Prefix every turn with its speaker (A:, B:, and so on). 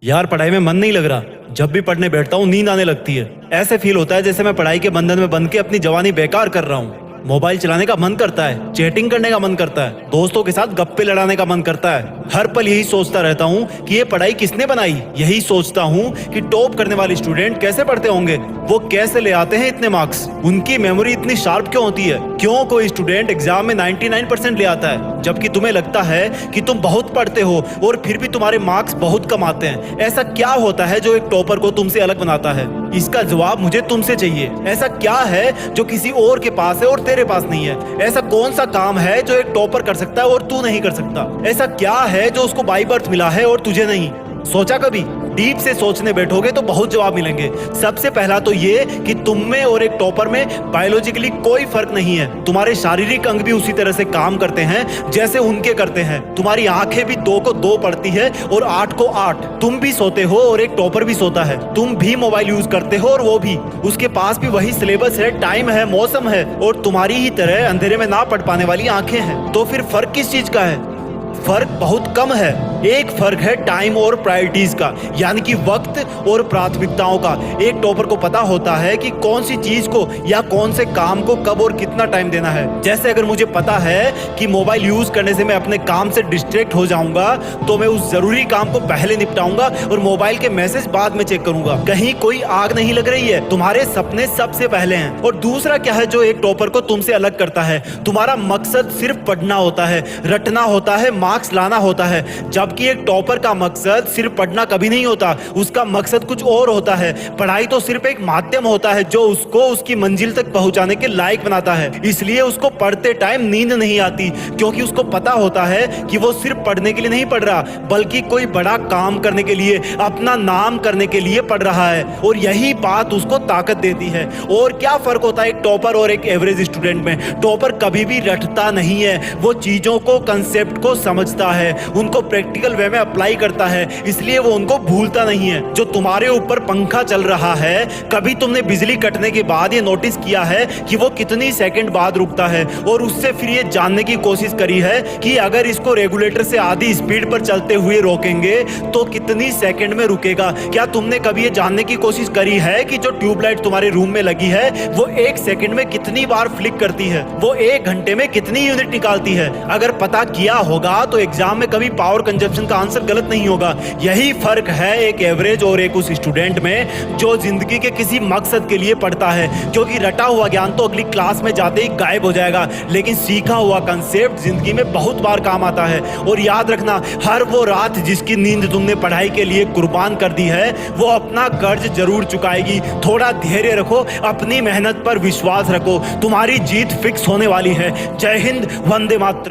A: यार पढ़ाई में मन नहीं लग रहा। जब भी पढ़ने बैठता हूँ नींद आने लगती है। ऐसे फील होता है जैसे मैं पढ़ाई के बंधन में बंध के अपनी जवानी बेकार कर रहा हूँ। मोबाइल चलाने का मन करता है, चैटिंग करने का मन करता है, दोस्तों के साथ गप्पे लड़ाने का मन करता है। हर पल यही सोचता रहता हूँ कि ये पढ़ाई किसने बनाई। यही सोचता हूँ कि टॉप करने वाले स्टूडेंट कैसे पढ़ते होंगे, वो कैसे ले आते हैं इतने मार्क्स, उनकी मेमोरी इतनी शार्प क्यों होती है। क्यों कोई स्टूडेंट एग्जाम में 99% ले आता है जबकि तुम्हें लगता है कि तुम बहुत पढ़ते हो और फिर भी तुम्हारे मार्क्स बहुत कम आते हैं। ऐसा क्या होता है जो एक टॉपर को तुमसे अलग बनाता है? इसका जवाब मुझे तुमसे चाहिए। ऐसा क्या है जो किसी और के पास है और तेरे पास नहीं है? ऐसा कौन सा काम है जो एक टॉपर कर सकता है और तू नहीं कर सकता? ऐसा क्या है जो उसको बाय बर्थ मिला है और तुझे नहीं? सोचा कभी? डीप से सोचने बैठोगे तो बहुत जवाब मिलेंगे। सबसे पहला तो ये कि तुम में और एक टॉपर में बायोलॉजिकली कोई फर्क नहीं है। तुम्हारे शारीरिक अंग भी उसी तरह से काम करते हैं जैसे उनके करते हैं। तुम्हारी आंखें भी 2 को 2 पढ़ती है और 8 को 8। तुम भी सोते हो और एक टॉपर भी सोता है। तुम भी मोबाइल यूज करते हो और वो भी। उसके पास भी वही सिलेबस है, टाइम है, मौसम है और तुम्हारी ही तरह अंधेरे में ना पढ़ पाने वाली आंखें हैं। तो फिर फर्क किस चीज का है? फर्क बहुत कम है। एक फर्क है टाइम और प्रायोरिटीज का, यानी कि वक्त और प्राथमिकताओं का। एक टॉपर को पता होता है कि कौन सी चीज को या कौन से काम को कब और कितना टाइम देना है। जैसे अगर मुझे पता है कि मोबाइल यूज करने से मैं अपने काम से डिस्ट्रैक्ट हो जाऊंगा तो मैं उस जरूरी काम को पहले निपटाऊंगा और मोबाइल के मैसेज बाद में चेक करूंगा। कहीं कोई आग नहीं लग रही है, तुम्हारे सपने सबसे पहले हैं। और दूसरा क्या है जो एक टॉपर को तुमसे अलग करता है? तुम्हारा मकसद सिर्फ पढ़ना होता है, रटना होता है, मार्क्स लाना होता है। जबकि एक टॉपर का मकसद सिर्फ पढ़ना कभी नहीं होता, उसका मकसद कुछ और होता है। पढ़ाई तो सिर्फ एक माध्यम होता है जो उसको उसकी मंजिल तक पहुंचाने के लायक बनाता है। इसलिए उसको पढ़ते टाइम नींद नहीं आती, क्योंकि उसको पता होता है कि वो सिर्फ पढ़ने के लिए नहीं पढ़ रहा बल्कि कोई बड़ा काम करने के लिए, अपना नाम करने के लिए पढ़ रहा है। और यही बात उसको ताकत देती है। और क्या फर्क होता है एक टॉपर और एक एवरेज स्टूडेंट में? टॉपर कभी भी रटता नहीं है, वो चीजों को, कंसेप्ट को समझता है, उनको प्रैक्टिकल वे में अप्लाई करता है, इसलिए वो उनको भूलता नहीं है। जो तुम्हारे ऊपर पंखा चल रहा है, कभी तुमने बिजली कटने के बाद ये नोटिस किया है कि वो कितनी सेकंड बाद रुकता है? और उससे फिर ये जानने की कोशिश करी है कि अगर इसको रेगुलेटर से आधी स्पीड पर चलते हुए रोकेंगे तो कितनी सेकंड में रुकेगा? क्या तुमने कभी ये जानने की कोशिश करी है कि जो ट्यूबलाइट तुम्हारे रूम में लगी है वो 1 सेकंड में कितनी बार फ्लिक करती है? वो 1 घंटे में कितनी यूनिट निकालती है? अगर पता किया होगा तो एग्जाम में कभी पावर कंजप्शन का आंसर गलत नहीं होगा। यही फर्क है एक एवरेज और एक उस स्टूडेंट में जो जिंदगी के किसी मकसद के लिए पढ़ता है। क्योंकि रटा हुआ ज्ञान तो अगली क्लास में जाते ही गायब हो जाएगा, लेकिन सीखा हुआ कंसेप्ट जिंदगी में बहुत बार काम आता है। और याद रखना, हर वो रात जिसकी नींद तुमने पढ़ाई के लिए कुर्बान कर दी है वो अपना कर्ज जरूर चुकाएगी। थोड़ा धैर्य रखो, अपनी मेहनत पर विश्वास रखो, तुम्हारी जीत फिक्स होने वाली है। जय हिंद, वंदे मातरम।